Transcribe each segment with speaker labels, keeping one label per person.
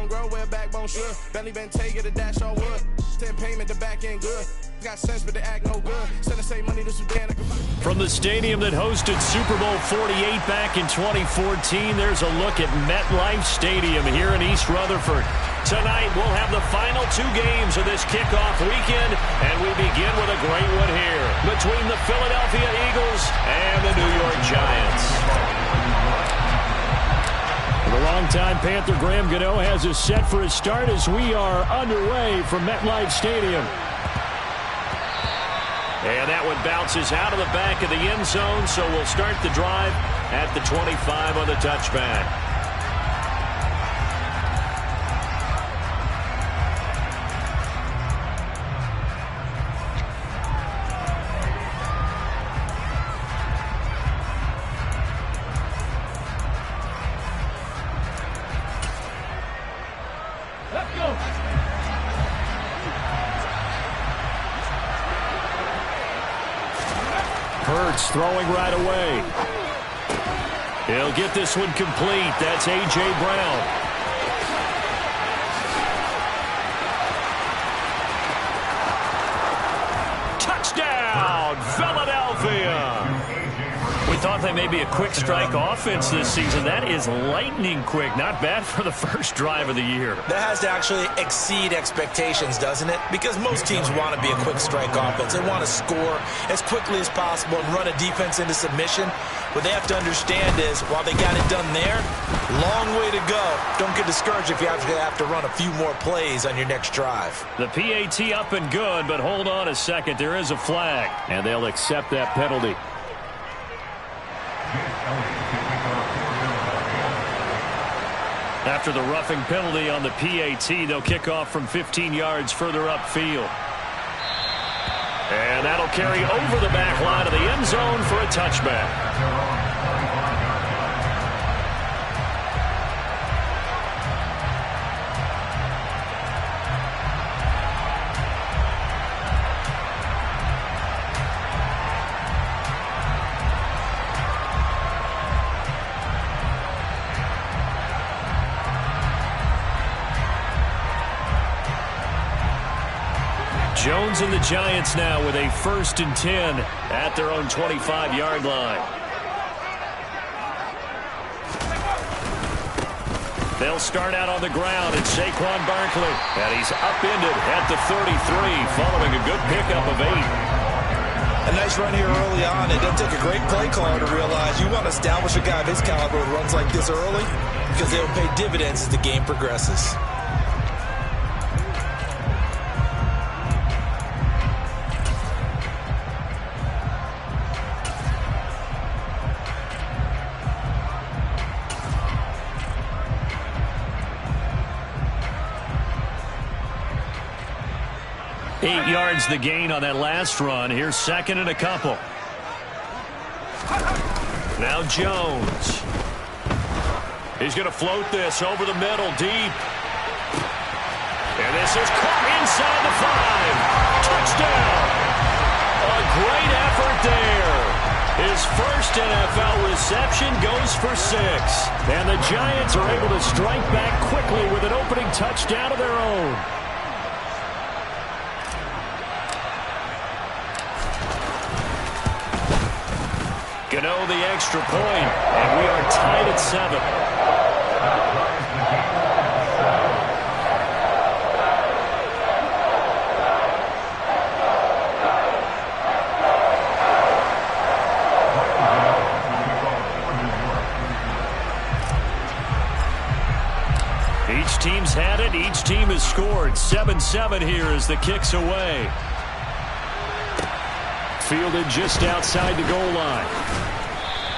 Speaker 1: grow where backbone should. Belly been taking the dash on wood. 10 payment, the back end good. Got sense, but the act no good. Send the same money to Sudan.
Speaker 2: From the stadium that hosted Super Bowl 48 back in 2014, there's a look at MetLife Stadium here in East Rutherford. Tonight, we'll have the final 2 games of this kickoff weekend, and we begin with a great one here between the Philadelphia Eagles and the New York Giants. The longtime Panther Graham Gano has us set for a start as we are underway from MetLife Stadium. And that one bounces out of the back of the end zone, so we'll start the drive at the 25 on the touchback.
Speaker 3: Let's go.
Speaker 2: Hurts throwing right away. He'll get this one complete. That's A.J. Brown. Touchdown, Philadelphia. We thought they may be a quick strike offense this season. That is lightning quick. Not bad for the first drive of the year.
Speaker 4: That has to actually exceed expectations, doesn't it? Because most teams want to be a quick strike offense. They want to score as quickly as possible and run a defense into submission. What they have to understand is, while they got it done there, long way to go. Don't get discouraged if you have to run a few more plays on your next drive.
Speaker 2: The PAT up and good, but hold on a second. There is a flag, and they'll accept that penalty. After the roughing penalty on the PAT, they'll kick off from 15 yards further upfield. And that'll carry over the back line of the end zone for a touchback. Jones and the Giants now with a 1st and 10 at their own 25-yard line. They'll start out on the ground, and Saquon Barkley. And he's upended at the 33 following a good pickup of 8.
Speaker 4: A nice run here early on. It doesn't take a great play caller to realize you want to establish a guy of his caliber who runs like this early because they'll pay dividends as the game progresses.
Speaker 2: Yards the gain on that last run. Here's 2nd and a couple. Now Jones. He's going to float this over the middle deep. And this is caught inside the 5. Touchdown. A great effort there. His first NFL reception goes for 6. And the Giants are able to strike back quickly with an opening touchdown of their own. Gano the extra point, and we are tied at 7. Each team's had it. Each team has scored. 7-7 here as the kick's away. Fielded just outside the goal line.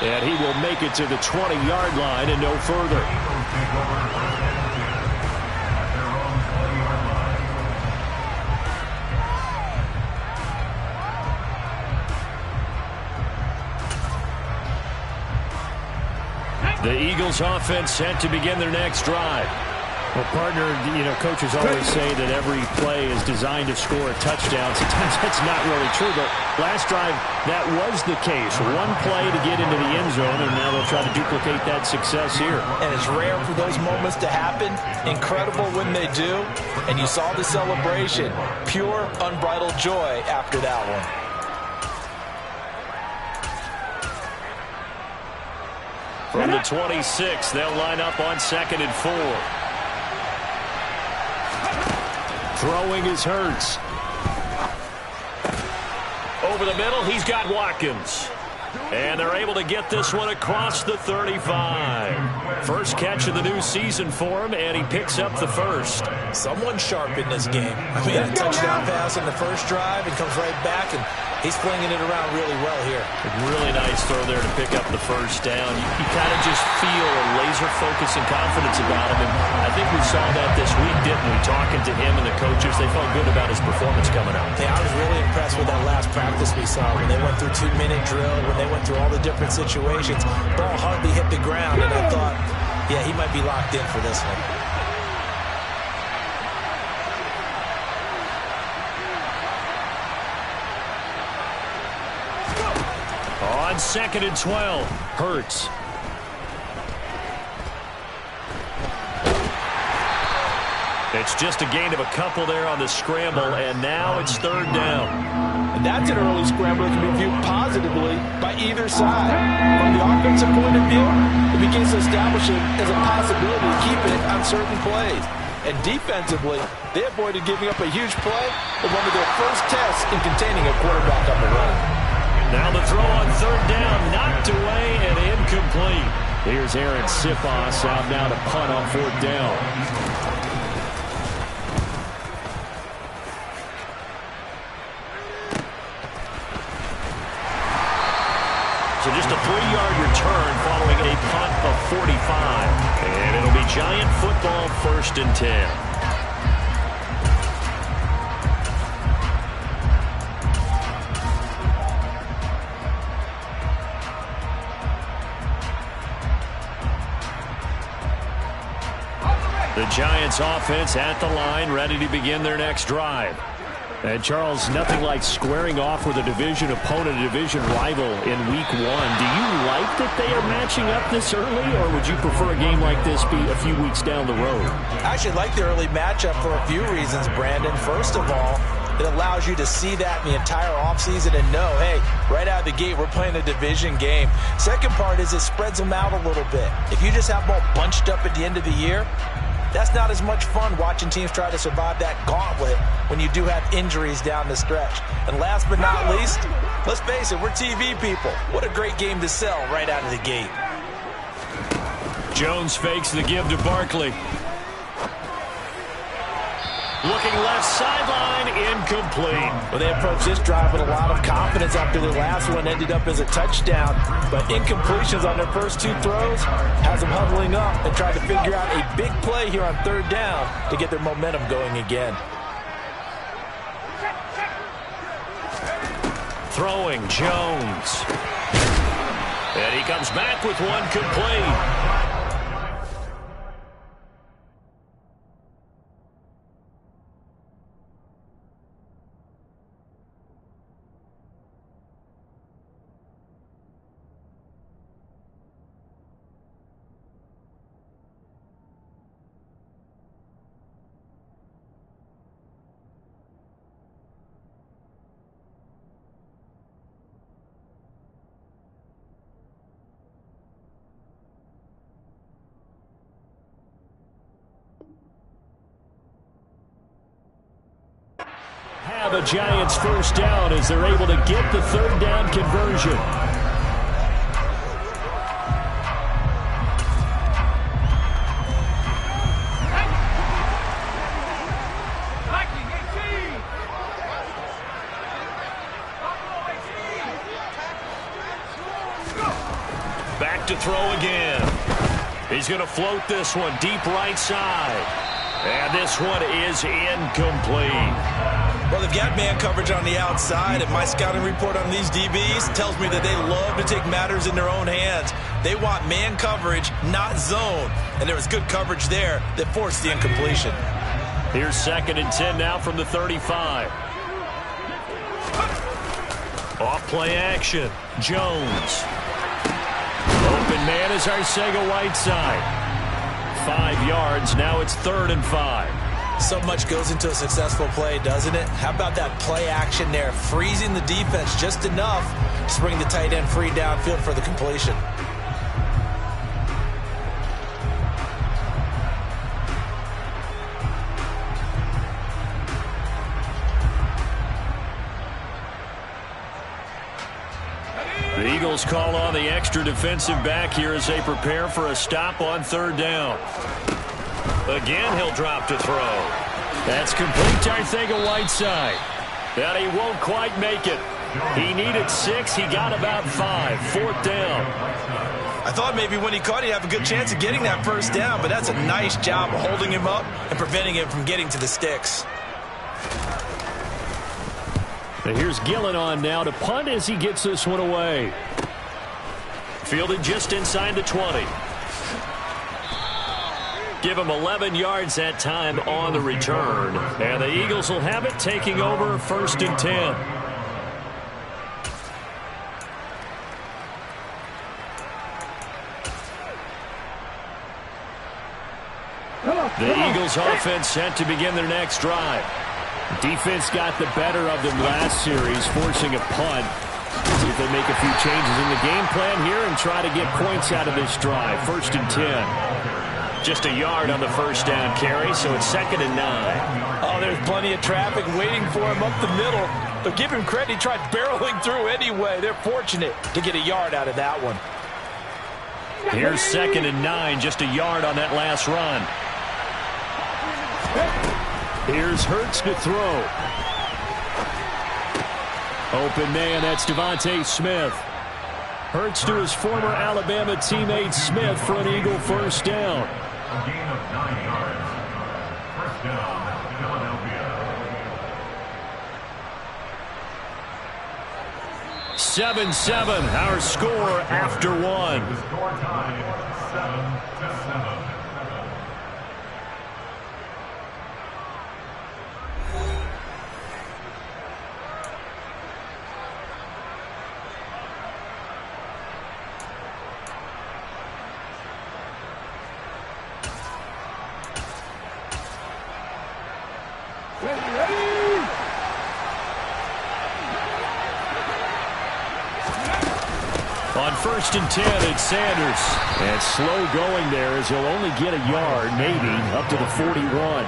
Speaker 2: And he will make it to the 20-yard line and no further. The Eagles offense set to begin their next drive. Well, partner, coaches always say that every play is designed to score a touchdown. Sometimes that's not really true, but last drive, that was the case. One play to get into the end zone, and now they'll try to duplicate that success here.
Speaker 4: And it's rare for those moments to happen. Incredible when they do. And you saw the celebration. Pure, unbridled joy after that one.
Speaker 2: From the 26, they'll line up on 2nd and 4. Throwing is Hurts. Over the middle, he's got Watkins. And they're able to get this one across the 35. First catch of the new season for him, and he picks up the first.
Speaker 4: Someone sharp in this game. I mean, a touchdown pass in the first drive and comes right back, and he's flinging it around really well here.
Speaker 2: A really nice throw there to pick up the first down. You kind of just feel a laser focus and confidence about him, and I think we saw that this week, didn't we? Talking to him and the coaches, they felt good about his performance coming out.
Speaker 4: Yeah, I was really impressed with that last practice we saw when they went through 2-minute drill, when they went through all the different situations. Ball hardly hit the ground, and I thought, yeah, he might be locked in for this one.
Speaker 2: On 2nd and 12, Hurts. It's just a gain of a couple there on the scramble, and now it's 3rd down.
Speaker 4: And that's an early scramble that can be viewed positively by either side. From the offensive point of view, it begins to establish it as a possibility to keep it on certain plays. And defensively, they avoided giving up a huge play with one of their first tests in containing a quarterback on the run.
Speaker 2: Now the throw on 3rd down, knocked away and incomplete. Here's Aaron Sipos out now to punt on 4th down. So just a 3-yard return following a punt of 45. And it'll be Giant football, 1st and 10. The Giants offense at the line, ready to begin their next drive. And Charles, nothing like squaring off with a division opponent, a division rival in week 1. Do you like that they are matching up this early, or would you prefer a game like this be a few weeks down the road?
Speaker 4: I actually like the early matchup for a few reasons, Brandon. First of all, it allows you to see that in the entire offseason and know, hey, right out of the gate, we're playing a division game. Second part is it spreads them out a little bit. If you just have them all bunched up at the end of the year, that's not as much fun watching teams try to survive that gauntlet when you do have injuries down the stretch. And last but not least, let's face it, we're TV people. What a great game to sell right out of the gate.
Speaker 2: Jones fakes the give to Barkley. Looking left sideline, incomplete.
Speaker 4: Well, they approached this drive with a lot of confidence after their last one ended up as a touchdown. But incompletions on their first 2 throws has them huddling up and trying to figure out a big play here on 3rd down to get their momentum going again.
Speaker 2: Throwing, Jones. And he comes back with one complete. The Giants first down as they're able to get the 3rd down conversion. Back to throw again. He's going to float this one deep right side. And this one is incomplete.
Speaker 4: Well, they've got man coverage on the outside, and my scouting report on these DBs tells me that they love to take matters in their own hands. They want man coverage, not zone. And there was good coverage there that forced the incompletion.
Speaker 2: Here's 2nd and 10 now from the 35. Off play action. Jones. Open man is Arcega-Whiteside. 5 yards. Now it's 3rd and 5.
Speaker 4: So much goes into a successful play, doesn't it? How about that play action there? Freezing the defense just enough to bring the tight end free downfield for the completion.
Speaker 2: The Eagles call on the extra defensive back here as they prepare for a stop on 3rd down. Again, he'll drop to throw. That's complete to Arcega-Whiteside. That he won't quite make it. He needed 6. He got about 5. 4th down.
Speaker 4: I thought maybe when he caught it, he'd have a good chance of getting that 1st down, but that's a nice job of holding him up and preventing him from getting to the sticks.
Speaker 2: And here's Gillen on now to punt as he gets this one away. Fielded just inside the 20. Give him 11 yards that time on the return. And the Eagles will have it, taking over 1st and 10. The Eagles offense set to begin their next drive. Defense got the better of them last series, forcing a punt. See if they make a few changes in the game plan here and try to get points out of this drive. 1st and 10. Just a yard on the 1st down carry, so it's 2nd and 9.
Speaker 4: Oh, there's plenty of traffic waiting for him up the middle. But give him credit, he tried barreling through anyway. They're fortunate to get a yard out of that one.
Speaker 2: Here's 2nd and 9, just a yard on that last run. Here's Hurts to throw. Open man, that's Devontae Smith. Hurts to his former Alabama teammate Smith for an Eagle 1st down.
Speaker 3: A gain of 9 yards. 1st down, Philadelphia.
Speaker 2: 7-7, our score after 1.
Speaker 3: The score tied 7-7.
Speaker 2: On 1st and 10, it's Sanders. And slow going there as he'll only get a yard, maybe, up to the 41.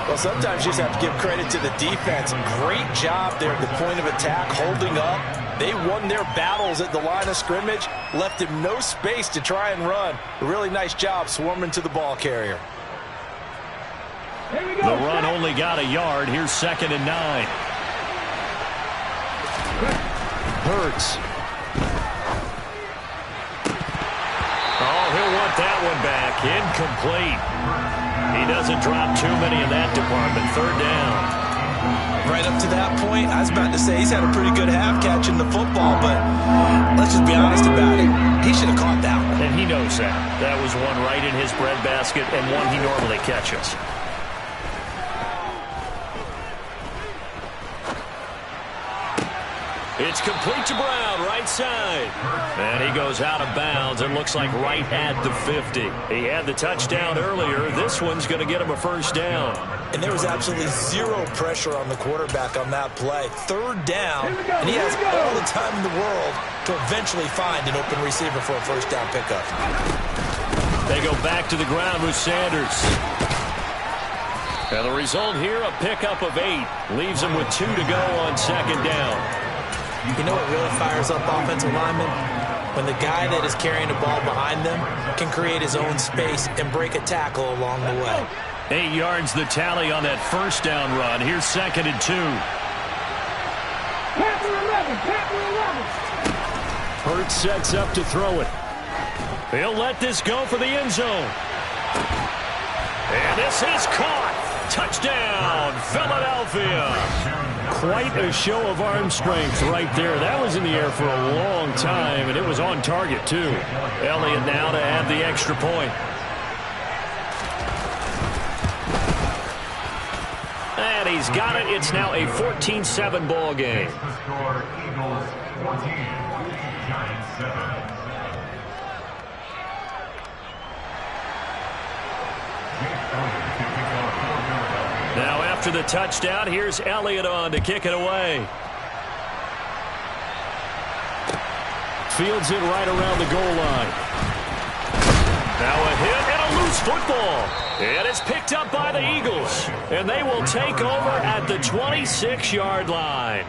Speaker 4: Well, sometimes you just have to give credit to the defense. Great job there at the point of attack, holding up. They won their battles at the line of scrimmage, left him no space to try and run. A really nice job swarming to the ball carrier.
Speaker 2: The run only got a yard. Here's 2nd and 9. Hurts. Oh, he'll want that one back. Incomplete. He doesn't drop too many in that department. 3rd down.
Speaker 4: Right up to that point, I was about to say he's had a pretty good half catching the football, but let's just be honest about it. He should have caught that one.
Speaker 2: And he knows that. That was one right in his breadbasket and one he normally catches. It's complete to Brown, right side. And he goes out of bounds. It looks like right at the 50. He had the touchdown earlier. This one's going to get him a 1st down.
Speaker 4: And there was absolutely zero pressure on the quarterback on that play. 3rd down, and he has all the time in the world to eventually find an open receiver for a 1st down pickup.
Speaker 2: They go back to the ground with Sanders. And the result here, a pickup of 8. Leaves him with 2 to go on 2nd down.
Speaker 4: You know what really fires up offensive linemen? When the guy that is carrying the ball behind them can create his own space and break a tackle along the way.
Speaker 2: 8 yards the tally on that 1st down run. Here's 2nd and 2. Hurts sets up to throw it. He'll let this go for the end zone. And this is caught. Touchdown, Philadelphia. Quite a show of arm strength right there. That was in the air for a long time, and it was on target, too. Elliott now to add the extra point. And he's got it. It's now a 14-7 ball game.
Speaker 3: The score, Eagles 14, Giants 7.
Speaker 2: Now after the touchdown, here's Elliott on to kick it away. Fields it right around the goal line. Now a hit and a loose football. And it's picked up by the Eagles. And they will take over at the 26-yard line.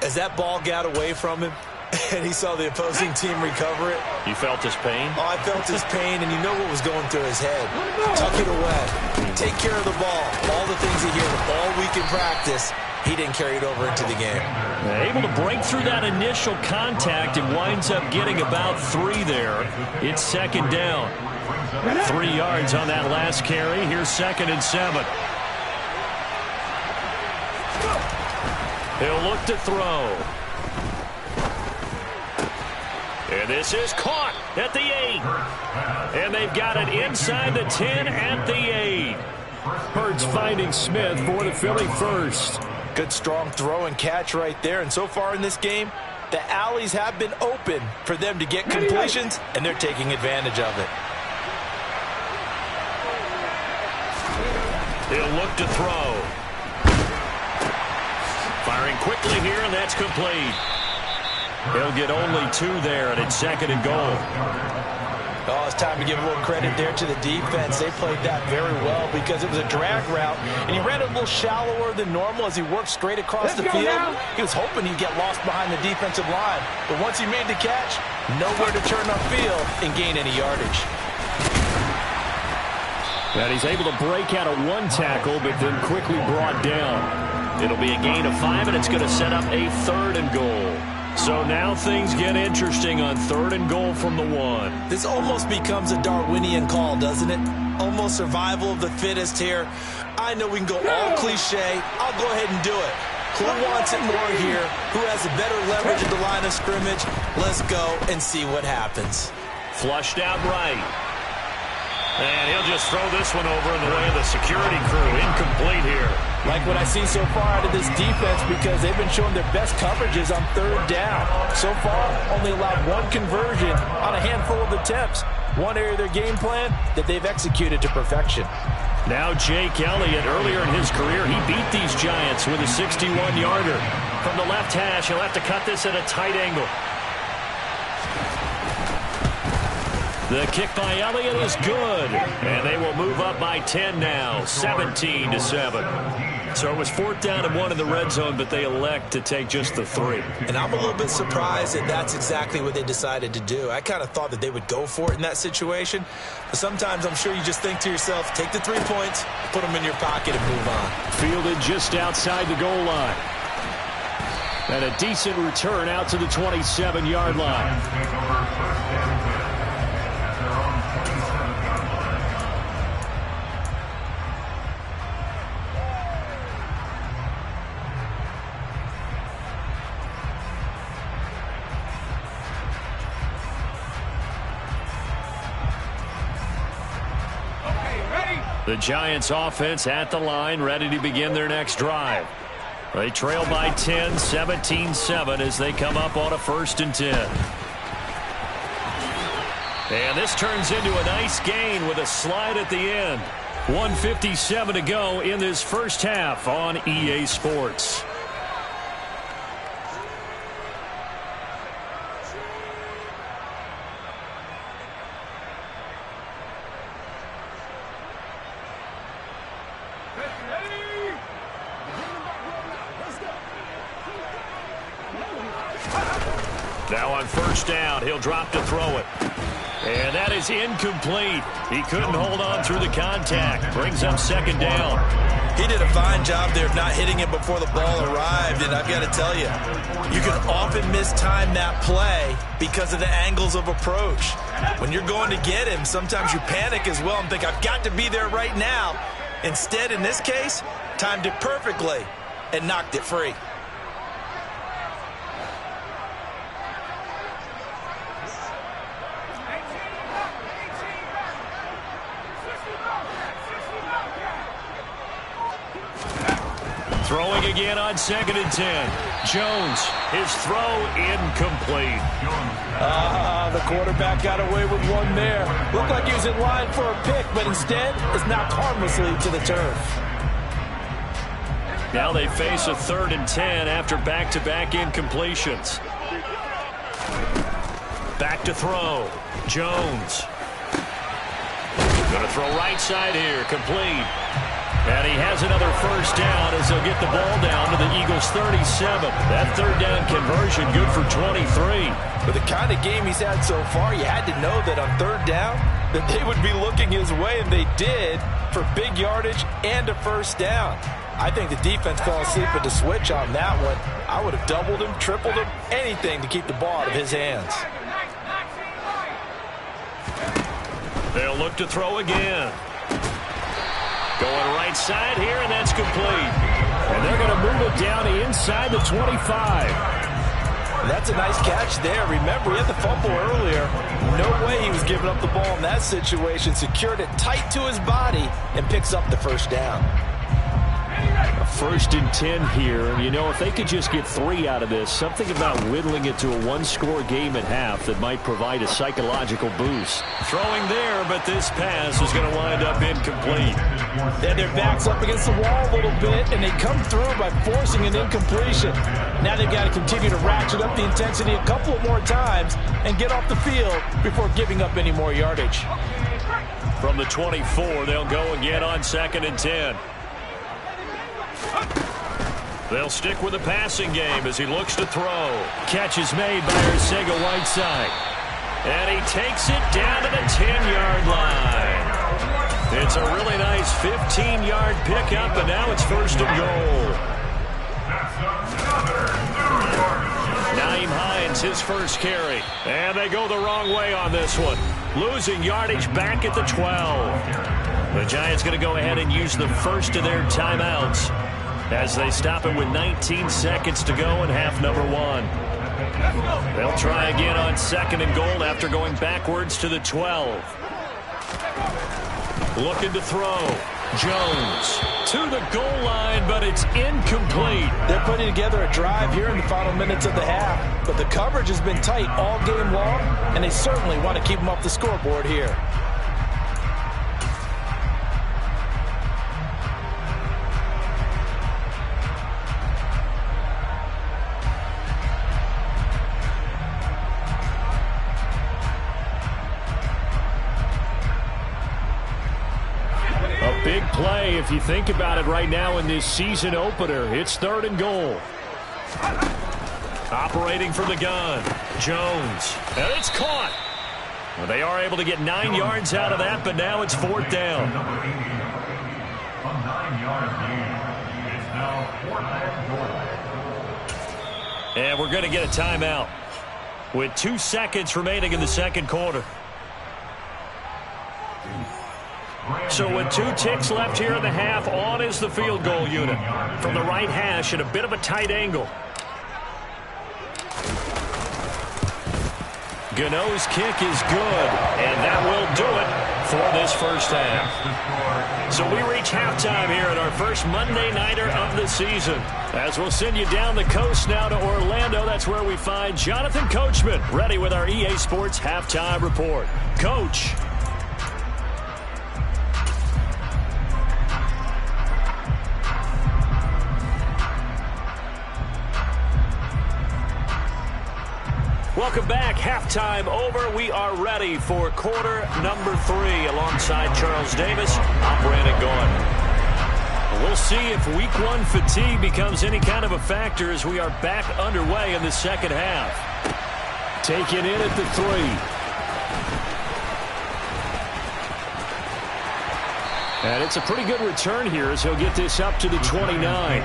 Speaker 4: As that ball got away from him, and he saw the opposing team recover it.
Speaker 2: You felt his pain?
Speaker 4: Oh, I felt his pain, and you know what was going through his head. Tuck it away. Take care of the ball. All the things he hears all week in practice, he didn't carry it over into the game.
Speaker 2: Able to break through that initial contact and winds up getting about 3 there. It's second down. 3 yards on that last carry. Here's 2nd and 7. He'll look to throw. And this is caught at the 8. And they've got it inside the 10 at the 8. Hurts finding Smith for the Philly first.
Speaker 4: Good strong throw and catch right there. And so far in this game, the alleys have been open for them to get completions, and they're taking advantage of it.
Speaker 2: He'll look to throw. Firing quickly here, and that's complete. He'll get only 2 there, and it's 2nd and goal.
Speaker 4: Oh, it's time to give a little credit there to the defense. They played that very well because it was a drag route, and he ran it a little shallower than normal as he worked straight across the field. He was hoping he'd get lost behind the defensive line, but once he made the catch, nowhere to turn upfield and gain any yardage.
Speaker 2: And he's able to break out of 1 tackle, but then quickly brought down. It'll be a gain of 5, and it's going to set up a 3rd and goal. So now things get interesting on 3rd and goal from the 1.
Speaker 4: This almost becomes a Darwinian call, doesn't it? Almost survival of the fittest here. I know we can go all cliche. I'll go ahead and do it. Who wants it more here? Who has a better leverage at the line of scrimmage? Let's go and see what happens.
Speaker 2: Flushed out right. And he'll just throw this one over in the way of the security crew. Incomplete here.
Speaker 4: Like what I've seen so far out of this defense because they've been showing their best coverages on 3rd down. So far, only allowed 1 conversion on a handful of attempts. One area of their game plan that they've executed to perfection.
Speaker 2: Now Jake Elliott, earlier in his career, he beat these Giants with a 61-yarder. From the left hash, he'll have to cut this at a tight angle. The kick by Elliott is good, and they will move up by 10 now, 17-7. So it was 4th down and 1 in the red zone, but they elect to take just the 3.
Speaker 4: And I'm a little bit surprised that that's exactly what they decided to do. I kind of thought that they would go for it in that situation. But sometimes I'm sure you just think to yourself, take the 3 points, put them in your pocket, and move on.
Speaker 2: Fielded just outside the goal line. And a decent return out to the 27-yard line.
Speaker 3: Take over 1st and 10 at their own 27-yard line.
Speaker 2: The Giants offense at the line, ready to begin their next drive. They trail by 10, 17-7 as they come up on a 1st and 10. And this turns into a nice gain with a slide at the end. 1:57 to go in this first half on EA Sports. Now on 1st down, he'll drop to throw it. And that is incomplete. He couldn't hold on through the contact. Brings up 2nd down.
Speaker 4: He did a fine job there of not hitting it before the ball arrived, and I've got to tell you, you can often mistime that play because of the angles of approach. When you're going to get him, sometimes you panic as well and think, I've got to be there right now. Instead, in this case, timed it perfectly and knocked it free.
Speaker 2: Throwing again on 2nd and 10. Jones, his throw incomplete.
Speaker 4: The quarterback got away with one there. Looked like he was in line for a pick, but instead is knocked harmlessly to the turf.
Speaker 2: Now they face a 3rd and 10 after back-to-back incompletions. Back to throw. Jones. Going to throw right side here. Complete. And he has another first down as they'll get the ball down to the Eagles' 37. That 3rd down conversion good for 23.
Speaker 4: With the kind of game he's had so far, you had to know that on 3rd down that they would be looking his way, and they did, for big yardage and a first down. I think the defense fell asleep at the switch on that one. I would have doubled him, tripled him, anything to keep the ball out of his hands.
Speaker 2: They'll look to throw again. Going right side here, and that's complete. And they're going to move it down to inside the 25.
Speaker 4: That's a nice catch there. Remember, he had the fumble earlier. No way he was giving up the ball in that situation. Secured it tight to his body and picks up the first down.
Speaker 2: A 1st and 10 here. And, you know, if they could just get 3 out of this, something about whittling it to a 1-score game at half that might provide a psychological boost. Throwing there, but this pass is going to wind up incomplete.
Speaker 4: Then their back's up against the wall a little bit, and they come through by forcing an incompletion. Now they've got to continue to ratchet up the intensity a couple more times and get off the field before giving up any more yardage.
Speaker 2: From the 24, they'll go again on 2nd and 10. They'll stick with the passing game as he looks to throw. Catch is made by Arcega-Whiteside. And he takes it down to the 10-yard line. It's a really nice 15-yard pickup, and now it's 1st and goal. Nyheim Hines, his first carry. And they go the wrong way on this one. Losing yardage back at the 12. The Giants going to go ahead and use the first of their timeouts as they stop it with 19 seconds to go in half number 1. They'll try again on 2nd and goal after going backwards to the 12. Looking to throw. Jones to the goal line, but it's incomplete.
Speaker 4: They're putting together a drive here in the final minutes of the half, but the coverage has been tight all game long, and they certainly want to keep them off the scoreboard here.
Speaker 2: Big play if you think about it right now in this season opener. It's 3rd and goal. Operating from the gun. Jones. And it's caught. Well, they are able to get 9 yards out of that, but now it's 4th down.
Speaker 3: A 9-yard gain. It's now 4th and goal.
Speaker 2: And we're going to get a timeout with 2 seconds remaining in the second quarter. So with 2 ticks left here in the half, on is the field goal unit. From the right hash at a bit of a tight angle. Gano's kick is good, and that will do it for this first half. So we reach halftime here at our first Monday Nighter of the season. As we'll send you down the coast now to Orlando, that's where we find Jonathan Coachman, ready with our EA Sports Halftime Report. Coach. Welcome back. Halftime over. We are ready for quarter number 3 alongside Charles Davis. I'm Brandon Gaughan. We'll see if week 1 fatigue becomes any kind of a factor as we are back underway in the second half. Taken in at the 3. And it's a pretty good return here as he'll get this up to the 29.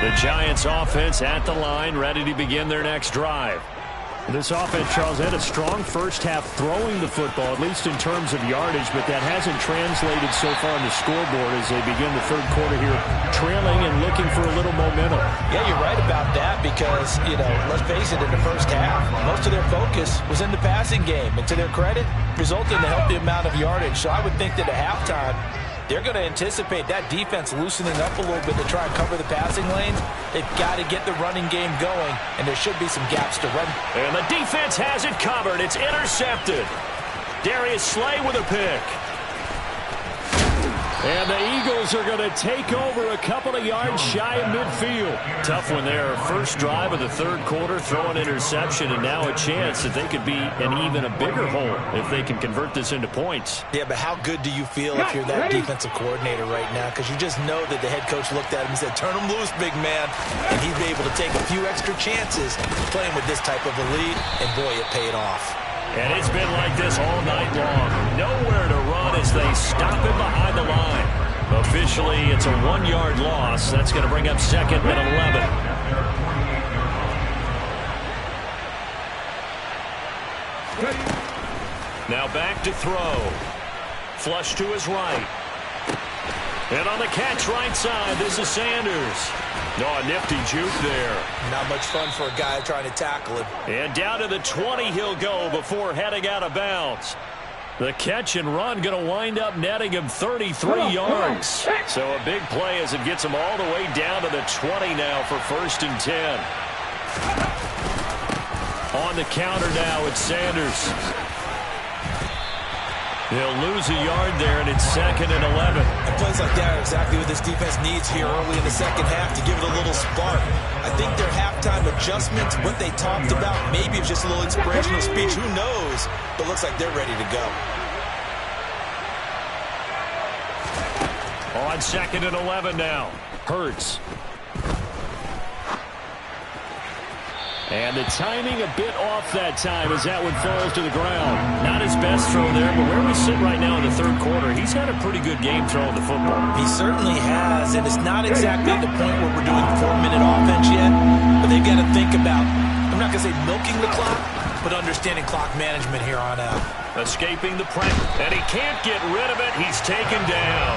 Speaker 2: The Giants offense at the line, ready to begin their next drive. This offense, Charles, had a strong first half throwing the football, at least in terms of yardage, but that hasn't translated so far on the scoreboard as they begin the third quarter here, trailing and looking for a little momentum.
Speaker 4: Yeah, you're right about that because, let's face it, in the first half, most of their focus was in the passing game. And to their credit, resulted in a healthy amount of yardage. So I would think that at halftime, they're going to anticipate that defense loosening up a little bit to try and cover the passing lanes. They've got to get the running game going, and there should be some gaps to run.
Speaker 2: And the defense has it covered. It's intercepted. Darius Slay with a pick. And the Eagles are going to take over a couple of yards shy of midfield. Tough one there. First drive of the third quarter, throw an interception, and now a chance that they could be an even a bigger hole if they can convert this into points.
Speaker 4: Yeah, but how good do you feel if you're that defensive coordinator right now? Because you just know that the head coach looked at him and said, turn him loose, big man. And he'd be able to take a few extra chances playing with this type of a lead, and boy, it paid off.
Speaker 2: And it's been like this all night long. Nowhere to run as they stop him behind the line. Officially, it's a 1-yard loss. That's going to bring up second and 11. Now back to throw. Flush to his right. And on the catch right side, this is Sanders. Oh, a nifty juke there.
Speaker 4: Not much fun for a guy trying to tackle him.
Speaker 2: And down to the 20 he'll go before heading out of bounds. The catch and run going to wind up netting him 33 yards. So a big play as it gets him all the way down to the 20 now for 1st and 10. On the counter now, it's Sanders. They'll lose a yard there, and it's 2nd and 11.
Speaker 4: And plays like that are exactly what this defense needs here early in the second half to give it a little spark. I think their halftime adjustments, what they talked about, maybe it's just a little inspirational speech. Who knows? But looks like they're ready to go.
Speaker 2: On 2nd and 11 now. Hurts. And the timing a bit off that time as that one falls to the ground. Not his best throw there, but where we sit right now in the third quarter, he's had a pretty good game throwing the football.
Speaker 4: He certainly has, and it's not exactly at the point where we're doing 4-minute offense yet, but they've got to think about, I'm not going to say milking the clock, but understanding clock management here on out.
Speaker 2: Escaping the pressure, and he can't get rid of it. He's taken down.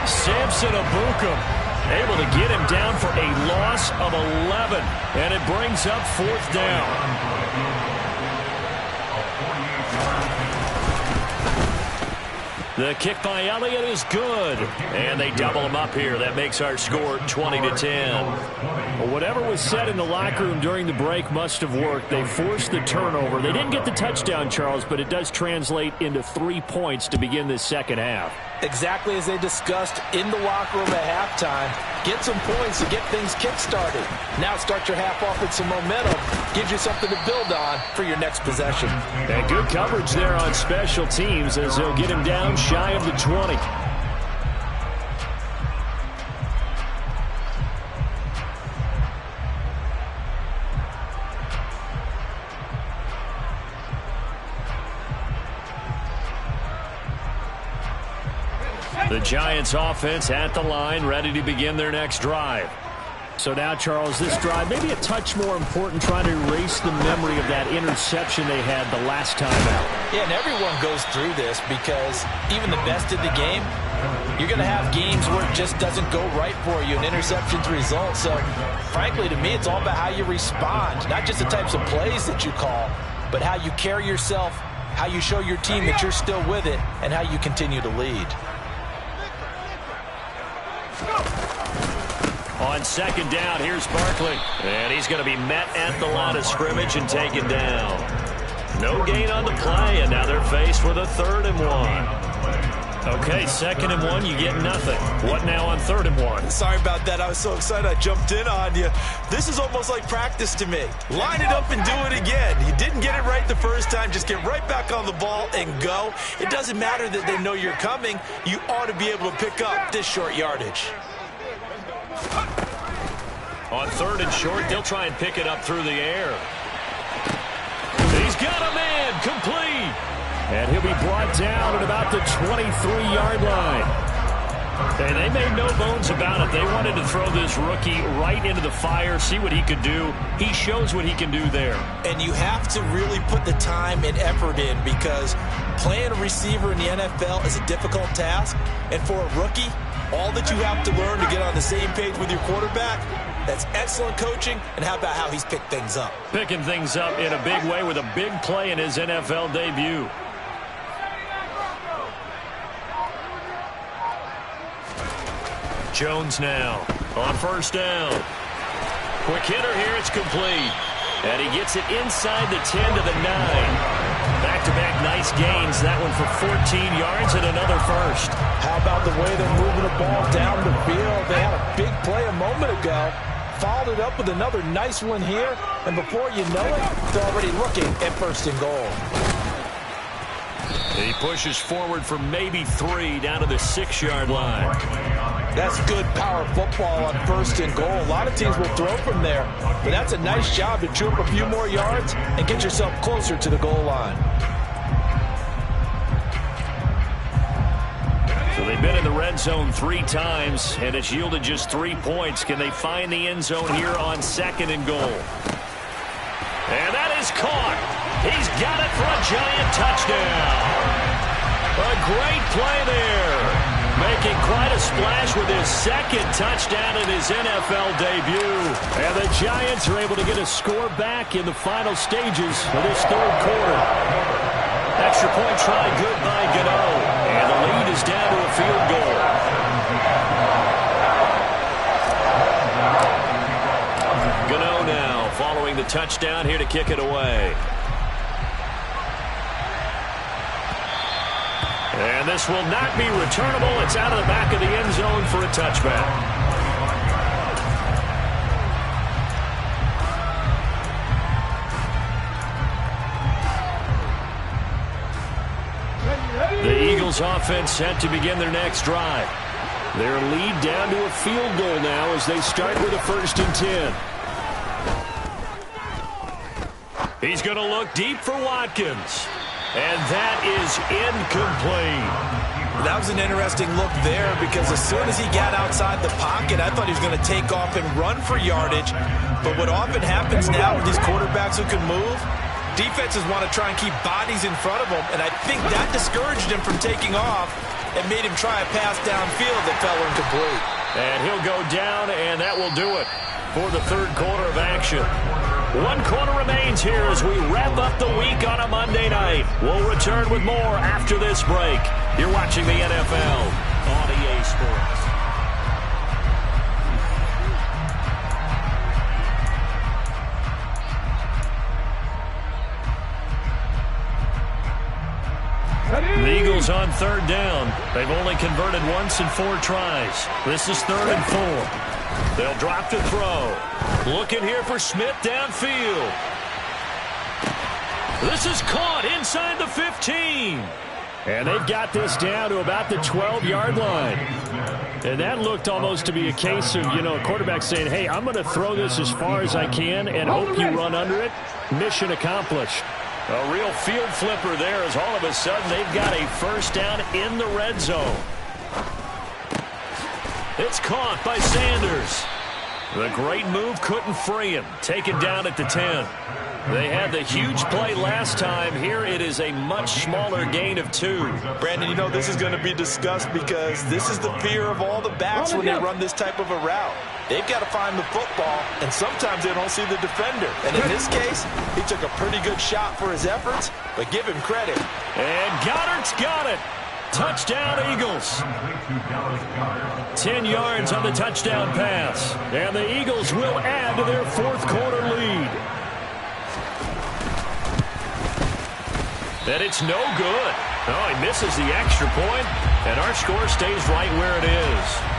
Speaker 2: Samson Ebukam able to get him down for a loss of 11, and it brings up 4th down. The kick by Elliott is good, and they double him up here. That makes our score 20-10. Well, whatever was said in the locker room during the break must have worked. They forced the turnover. They didn't get the touchdown, Charles, but it does translate into 3 points to begin this second half.
Speaker 4: Exactly as they discussed in the locker room at halftime. Get some points to get things kick-started. Now start your half off with some momentum. Gives you something to build on for your next possession.
Speaker 2: And good coverage there on special teams as they'll get him down shy of the 20. The Giants offense at the line, ready to begin their next drive. So now, Charles, this drive maybe a touch more important, trying to erase the memory of that interception they had the last time out.
Speaker 4: Yeah, and everyone goes through this because even the best in the game, you're going to have games where it just doesn't go right for you, and interceptions result. So, frankly, to me, it's all about how you respond, not just the types of plays that you call, but how you carry yourself, how you show your team that you're still with it, and how you continue to lead.
Speaker 2: On 2nd down, here's Barkley. And he's going to be met at the line of scrimmage and taken down. No gain on the play, and now they're faced with a 3rd and 1. Okay, 2nd and 1, you get nothing. What now on 3rd and 1?
Speaker 4: Sorry about that. I was so excited I jumped in on you. This is almost like practice to me. Line it up and do it again. You didn't get it right the first time. Just get right back on the ball and go. It doesn't matter that they know you're coming. You ought to be able to pick up this short yardage.
Speaker 2: On 3rd and short, they'll try and pick it up through the air. He's got a man complete. And he'll be brought down at about the 23-yard line. And they made no bones about it. They wanted to throw this rookie right into the fire, see what he could do. He shows what he can do there.
Speaker 4: And you have to really put the time and effort in, because playing a receiver in the NFL is a difficult task. And for a rookie, all that you have to learn to get on the same page with your quarterback, that's excellent coaching. And how about how he's picked things up?
Speaker 2: Picking things up in a big way with a big play in his NFL debut. Jones now on first down. Quick hitter here, it's complete. And he gets it inside the 10 to the 9. Back-to-back nice gains. That one for 14 yards and another first.
Speaker 4: How about the way they're moving the ball down the field? They had a big play a moment ago. Followed it up with another nice one here. And before you know it, they're already looking at first and goal.
Speaker 2: He pushes forward for maybe 3 down to the 6-yard line.
Speaker 4: That's good power football on first and goal. A lot of teams will throw from there, but that's a nice job to chew up a few more yards and get yourself closer to the goal line.
Speaker 2: So they've been in the red zone 3 times, and it's yielded just 3 points. Can they find the end zone here on second and goal? And that is caught. He's got it for a giant touchdown. A great play there. Making quite a splash with his second touchdown in his NFL debut. And the Giants are able to get a score back in the final stages of this third quarter. Extra point try good by Gano. And the lead is down to a field goal. Gano now following the touchdown here to kick it away. And this will not be returnable. It's out of the back of the end zone for a touchback. The Eagles offense set to begin their next drive. Their lead down to a field goal now as they start with a 1st and 10. He's going to look deep for Watkins. And that is incomplete.
Speaker 4: That was an interesting look there, because as soon as he got outside the pocket, I thought he was going to take off and run for yardage. But what often happens now with these quarterbacks who can move, defenses want to try and keep bodies in front of them, and I think that discouraged him from taking off and made him try a pass downfield that fell incomplete.
Speaker 2: And he'll go down, and that will do it for the third quarter of action. 1 quarter remains here as we wrap up the week on a Monday night. We'll return with more after this break. You're watching the NFL on EA Sports. The Eagles on third down. They've only converted once in 4 tries. This is 3rd and 4. They'll drop to throw. Looking here for Smith downfield. This is caught inside the 15. And they've got this down to about the 12-yard line. And that looked almost to be a case of, a quarterback saying, hey, I'm going to throw this as far as I can and hope you run under it. Mission accomplished. A real field flipper there as all of a sudden they've got a first down in the red zone. It's caught by Sanders. The great move couldn't free him. Taken down at the 10. They had the huge play last time. Here it is a much smaller gain of 2.
Speaker 4: Brandon, this is going to be discussed, because this is the fear of all the backs when they run this type of a route. They've got to find the football, and sometimes they don't see the defender. And in this case, he took a pretty good shot for his efforts, but give him credit.
Speaker 2: And Goddard's got it. Touchdown, Eagles. 10 yards on the touchdown pass. And the Eagles will add to their 4th quarter lead. And it's no good. Oh, he misses the extra point, and our score stays right where it is.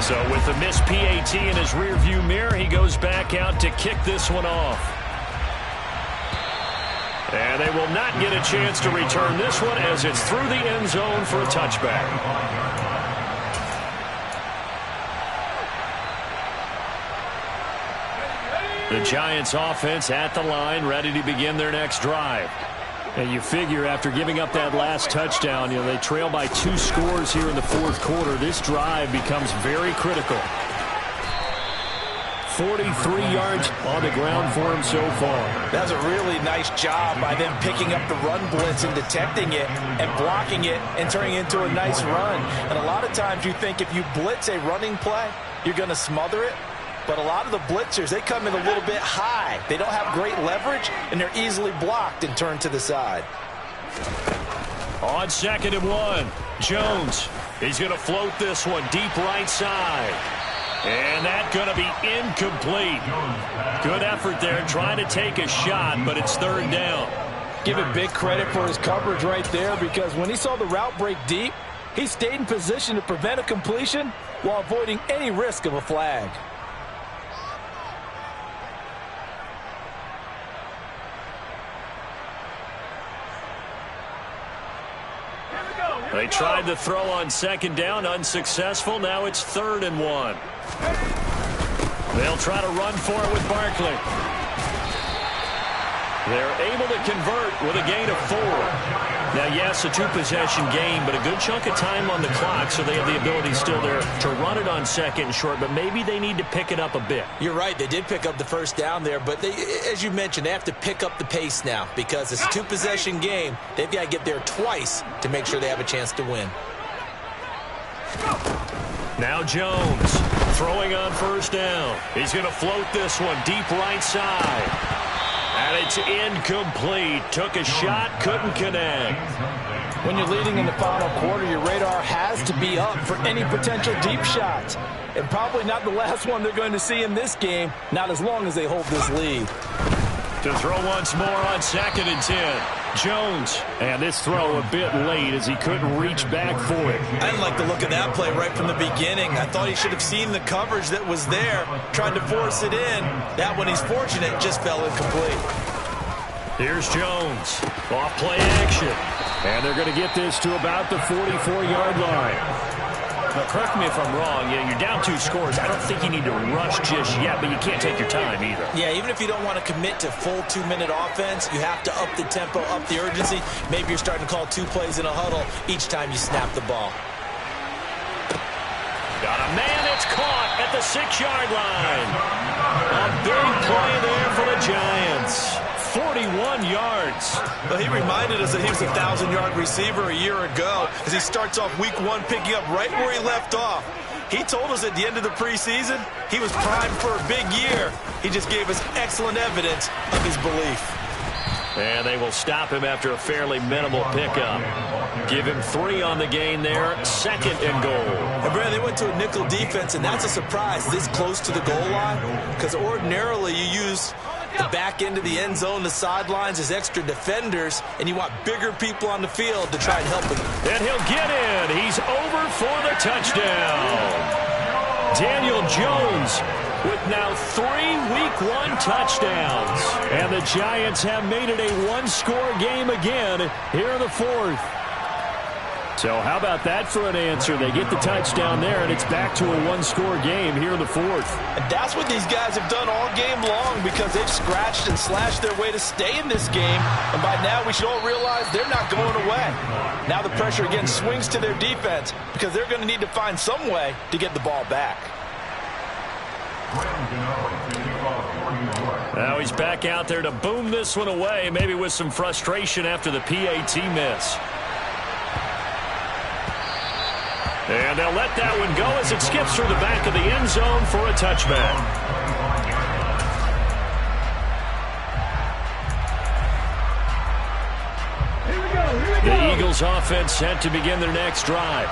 Speaker 2: So with the missed PAT in his rearview mirror, he goes back out to kick this one off. And they will not get a chance to return this one as it's through the end zone for a touchback. The Giants offense at the line, ready to begin their next drive. And you figure after giving up that last touchdown, they trail by 2 scores here in the fourth quarter. This drive becomes very critical. 43 yards on the ground for him so far.
Speaker 4: That's a really nice job by them picking up the run blitz and detecting it and blocking it and turning it into a nice run. And a lot of times you think if you blitz a running play, you're going to smother it. But a lot of the blitzers, they come in a little bit high. They don't have great leverage, and they're easily blocked and turned to the side.
Speaker 2: On 2nd and 1, Jones. He's going to float this one deep right side. And that's going to be incomplete. Good effort there trying to take a shot, but it's 3rd down.
Speaker 4: Give him big credit for his coverage right there, because when he saw the route break deep, he stayed in position to prevent a completion while avoiding any risk of a flag.
Speaker 2: They tried to throw on 2nd down, unsuccessful. Now it's 3rd and 1. They'll try to run for it with Barkley. They're able to convert with a gain of 4. Now, yes, a 2-possession game, but a good chunk of time on the clock, so they have the ability still there to run it on 2nd and short, but maybe they need to pick it up a bit.
Speaker 4: You're right. They did pick up the 1st down there, but they, as you mentioned, they have to pick up the pace now because it's a 2-possession game. They've got to get there twice to make sure they have a chance to win.
Speaker 2: Now Jones throwing on 1st down. He's going to float this one deep right side. And it's incomplete. Took a shot, couldn't connect.
Speaker 4: When you're leading in the final quarter, your radar has to be up for any potential deep shots. And probably not the last one they're going to see in this game, not as long as they hold this lead.
Speaker 2: To throw once more on 2nd and 10. Jones. And this throw a bit late as he couldn't reach back for it.
Speaker 4: I didn't like the look of that play right from the beginning. I thought he should have seen the coverage that was there, tried to force it in. That one, he's fortunate, just fell incomplete.
Speaker 2: Here's Jones. Off play action. And they're going to get this to about the 44-yard line. Now, correct me if I'm wrong. You're down 2 scores. I don't think you need to rush just yet, but you can't take your time either.
Speaker 4: Yeah, even if you don't want to commit to full 2-minute offense, you have to up the tempo, up the urgency. Maybe you're starting to call 2 plays in a huddle each time you snap the ball.
Speaker 2: Got a man. It's caught at the 6-yard line. A big play there for the Giants. 41 yards.
Speaker 4: Well, he reminded us that he was a 1,000-yard receiver a year ago as he starts off week 1 picking up right where he left off. He told us at the end of the preseason he was primed for a big year. He just gave us excellent evidence of his belief.
Speaker 2: And they will stop him after a fairly minimal pickup. Give him 3 on the gain there. 2nd and goal.
Speaker 4: And Brad, they went to a nickel defense, and that's a surprise this close to the goal line, because ordinarily you use the back end of the end zone, the sidelines as extra defenders, and you want bigger people on the field to try and help him.
Speaker 2: And he'll get in. He's over for the touchdown. Daniel Jones with now 3 Week 1 touchdowns. And the Giants have made it a 1-score game again here in the 4th. So how about that for an answer? They get the touchdown there, and it's back to a 1-score game here in the 4th.
Speaker 4: And that's what these guys have done all game long, because they've scratched and slashed their way to stay in this game. And by now we should all realize they're not going away. Now the pressure again swings to their defense, because they're going to need to find some way to get the ball back.
Speaker 2: Now he's back out there to boom this one away, maybe with some frustration after the PAT miss. And they'll let that one go as it skips through the back of the end zone for a touchback. The Eagles offense set to begin their next drive.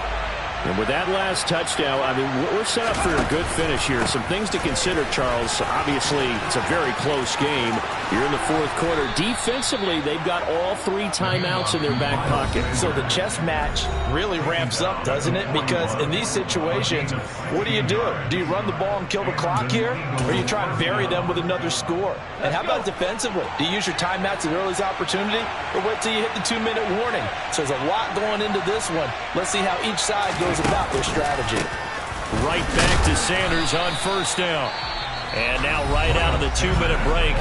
Speaker 2: And with that last touchdown, I mean, we're set up for a good finish here. Some things to consider, Charles. Obviously, it's a very close game. You're in the 4th quarter. Defensively, they've got all 3 timeouts in their back pocket.
Speaker 4: So the chess match really ramps up, doesn't it? Because in these situations, what do? Do you run the ball and kill the clock here? Or you try and bury them with another score? And how about defensively? Do you use your timeouts at earliest opportunity? Or wait till you hit the 2-minute warning? So there's a lot going into this one. Let's see how each side goes about their strategy.
Speaker 2: Right back to Sanders on 1st down. And now right out of the 2-minute break,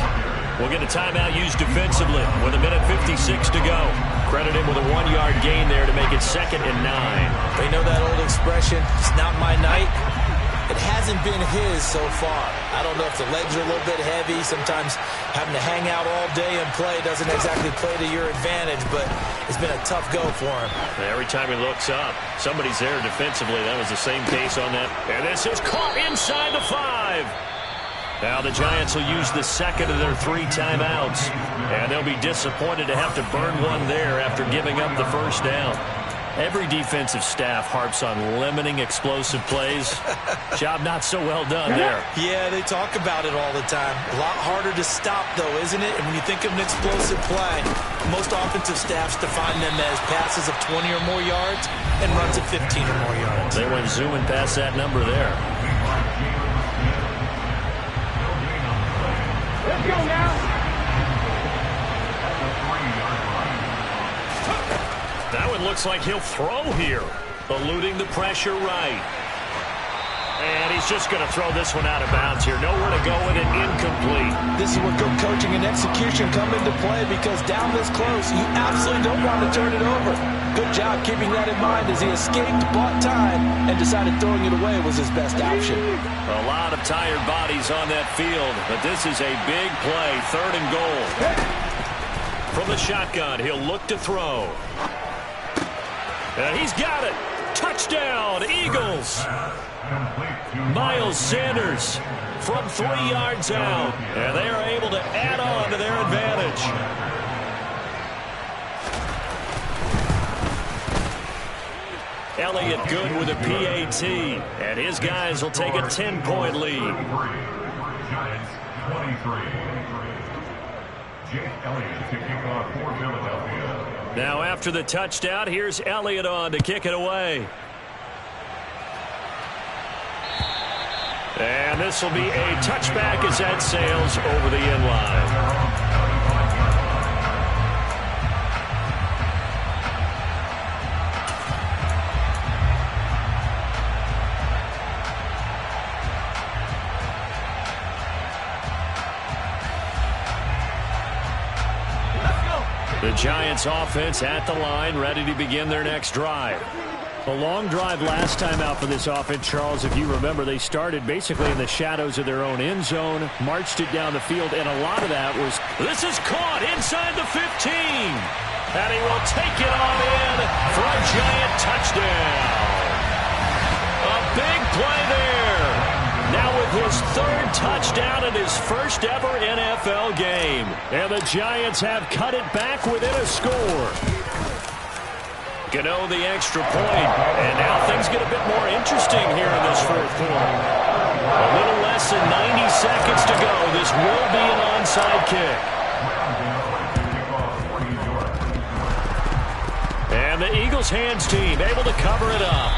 Speaker 2: we'll get a timeout used defensively with 1:56 to go. Credit him with a 1-yard gain there to make it 2nd and 9.
Speaker 4: They know that old expression, it's not my night. It hasn't been his so far. I don't know if the legs are a little bit heavy. Sometimes having to hang out all day and play doesn't exactly play to your advantage, but it's been a tough go for him.
Speaker 2: Every time he looks up, somebody's there defensively. That was the same case on that. And this is caught inside the 5. Now the Giants will use the second of their 3 timeouts, and they'll be disappointed to have to burn one there after giving up the first down. Every defensive staff harps on limiting explosive plays. Job not so well done there.
Speaker 4: Yeah, they talk about it all the time. A lot harder to stop, though, isn't it? And when you think of an explosive play, most offensive staffs define them as passes of 20 or more yards and runs of 15 or more yards.
Speaker 2: They went zooming past that number there.
Speaker 3: Let's go now.
Speaker 2: That one looks like he'll throw here, eluding the pressure right. And he's just going to throw this one out of bounds here. Nowhere to go with it, incomplete.
Speaker 4: This is where good coaching and execution come into play, because down this close, you absolutely don't want to turn it over. Good job keeping that in mind as he escaped, bought time, and decided throwing it away was his best option.
Speaker 2: A lot of tired bodies on that field, but this is a big play, 3rd and goal. From the shotgun, he'll look to throw. And he's got it. Touchdown, Eagles. Miles Sanders from 3 yards out. And they are able to add on to their advantage. Elliott good with a PAT. And his guys will take a 10-point lead.
Speaker 3: Giants 23. Jake Elliott to kick off for Philadelphia.
Speaker 2: Now after the touchdown, here's Elliott on to kick it away. And this will be a touchback as that sails over the end line. The Giants offense at the line, ready to begin their next drive. A long drive last time out for this offense, Charles. If you remember, they started basically in the shadows of their own end zone, marched it down the field, and a lot of that was... This is caught inside the 15. And he will take it on in for a Giant touchdown. A big play there. Now with his 3rd touchdown in his first ever NFL game. And the Giants have cut it back within a score. Gano the extra point. And now things get a bit more interesting here in this 4th quarter. A little less than 90 seconds to go. This will be an onside kick. And the Eagles hands team able to cover it up.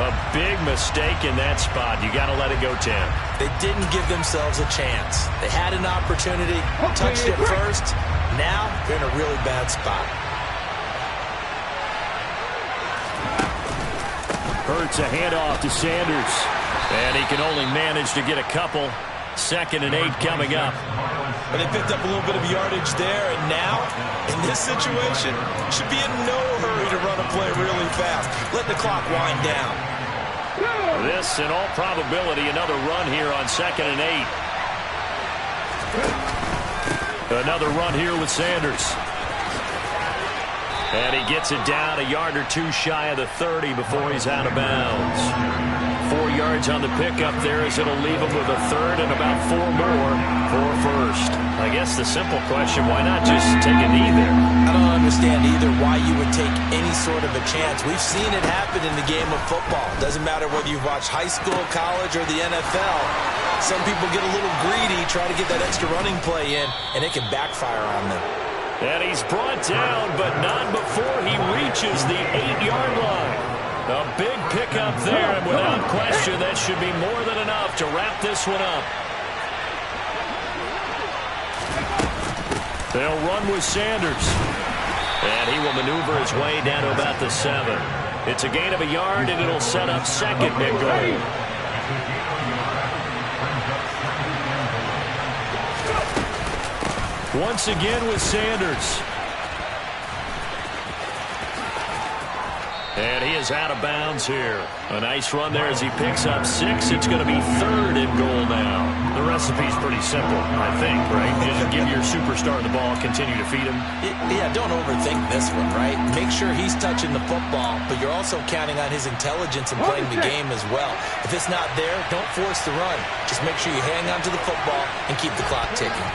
Speaker 2: A big mistake in that spot. You got to let it go, Tim.
Speaker 4: They didn't give themselves a chance. They had an opportunity, touched it first. Now they're in a really bad spot.
Speaker 2: Hurts a handoff to Sanders. And he can only manage to get a couple. 2nd and 8 coming up.
Speaker 4: But they picked up a little bit of yardage there, and now, in this situation, should be in no hurry to run a play really fast. Let the clock wind down.
Speaker 2: This, in all probability, another run here on 2nd and 8. Another run here with Sanders. And he gets it down a yard or 2 shy of the 30 before he's out of bounds. 4 yards on the pickup there as it'll leave him with a 3rd and about 4 more for a 1st. I guess the simple question, why not just take a knee there?
Speaker 4: I don't understand either why you would take any sort of a chance. We've seen it happen in the game of football. Doesn't matter whether you've watched high school, college, or the NFL. Some people get a little greedy, try to get that extra running play in, and it can backfire on them.
Speaker 2: And he's brought down, but not before he reaches the 8-yard line. A big pickup there, and without question, that should be more than enough to wrap this one up. They'll run with Sanders. And he will maneuver his way down to about the 7. It's a gain of a yard, and it'll set up 2nd and goal. Once again with Sanders. And he is out of bounds here. A nice run there as he picks up 6. It's going to be 3rd and goal now. The recipe's pretty simple, I think, right? Just give your superstar the ball, continue to feed him.
Speaker 4: Yeah, don't overthink this one, right? Make sure he's touching the football, but you're also counting on his intelligence and playing the game as well. If it's not there, don't force the run. Just make sure you hang on to the football and keep the clock ticking.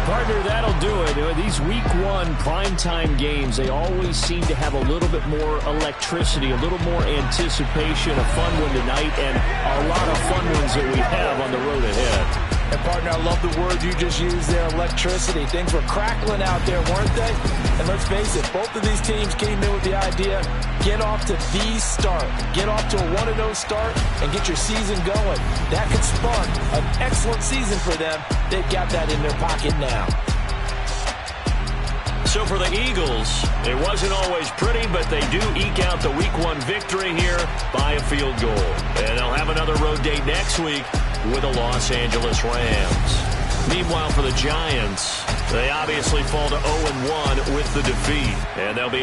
Speaker 2: Partner, that'll do it. These Week 1 primetime games, they always seem to have a little bit more electricity, a little more anticipation. A fun one tonight, and a lot of fun ones that we have on the road ahead.
Speaker 4: And, partner, I love the word you just used there, electricity. Things were crackling out there, weren't they? And let's face it, both of these teams came in with the idea, get off to the start. Get off to a 1-0 start and get your season going. That could spark an excellent season for them. They've got that in their pocket now.
Speaker 2: So for the Eagles, it wasn't always pretty, but they do eke out the Week 1 victory here by a field goal. And they'll have another road date next week with the Los Angeles Rams. Meanwhile, for the Giants, they obviously fall to 0-1 with the defeat, and they'll be